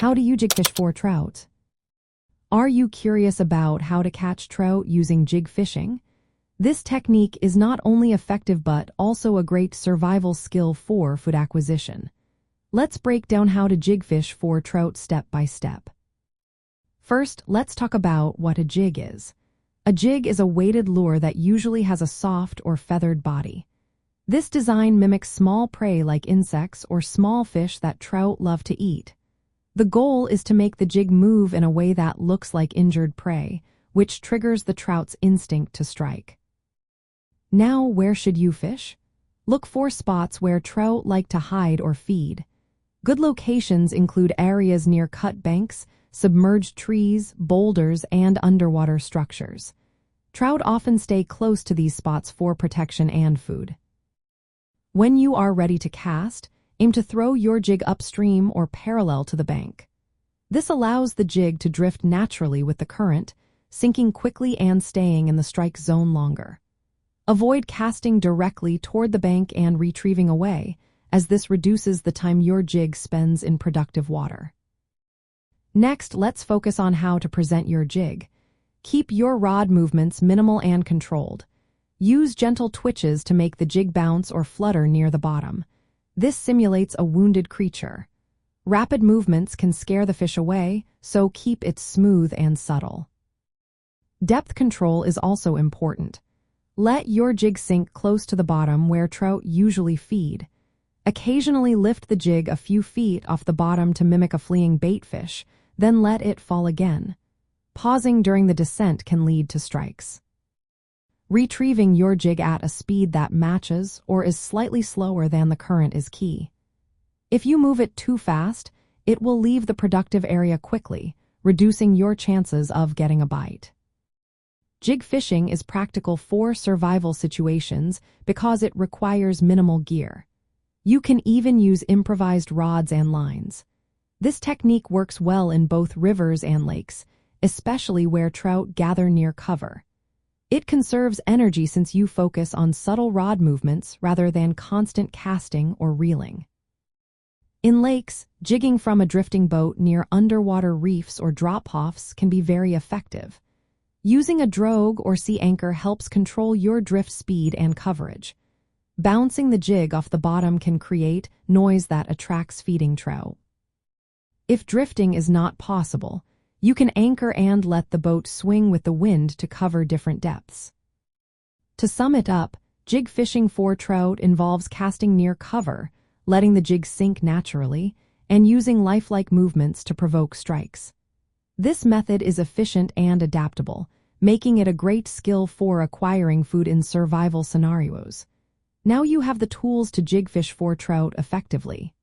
How do you jig fish for trout? Are you curious about how to catch trout using jig fishing? This technique is not only effective but also a great survival skill for food acquisition. Let's break down how to jig fish for trout step by step. First, let's talk about what a jig is. A jig is a weighted lure that usually has a soft or feathered body. This design mimics small prey like insects or small fish that trout love to eat. The goal is to make the jig move in a way that looks like injured prey, which triggers the trout's instinct to strike. Now, where should you fish? Look for spots where trout like to hide or feed. Good locations include areas near cut banks, submerged trees, boulders, and underwater structures. Trout often stay close to these spots for protection and food. When you are ready to cast, aim to throw your jig upstream or parallel to the bank. This allows the jig to drift naturally with the current, sinking quickly and staying in the strike zone longer. Avoid casting directly toward the bank and retrieving away, as this reduces the time your jig spends in productive water. Next, let's focus on how to present your jig. Keep your rod movements minimal and controlled. Use gentle twitches to make the jig bounce or flutter near the bottom. This simulates a wounded creature. Rapid movements can scare the fish away, so keep it smooth and subtle. Depth control is also important. Let your jig sink close to the bottom where trout usually feed. Occasionally lift the jig a few feet off the bottom to mimic a fleeing bait fish, then let it fall again. Pausing during the descent can lead to strikes. Retrieving your jig at a speed that matches or is slightly slower than the current is key. If you move it too fast, it will leave the productive area quickly, reducing your chances of getting a bite. Jig fishing is practical for survival situations because it requires minimal gear. You can even use improvised rods and lines. This technique works well in both rivers and lakes, especially where trout gather near cover. It conserves energy since you focus on subtle rod movements rather than constant casting or reeling. In lakes, jigging from a drifting boat near underwater reefs or drop-offs can be very effective. Using a drogue or sea anchor helps control your drift speed and coverage. Bouncing the jig off the bottom can create noise that attracts feeding trout. If drifting is not possible, you can anchor and let the boat swing with the wind to cover different depths. To sum it up, jig fishing for trout involves casting near cover, letting the jig sink naturally, and using lifelike movements to provoke strikes. This method is efficient and adaptable, making it a great skill for acquiring food in survival scenarios. Now you have the tools to jig fish for trout effectively.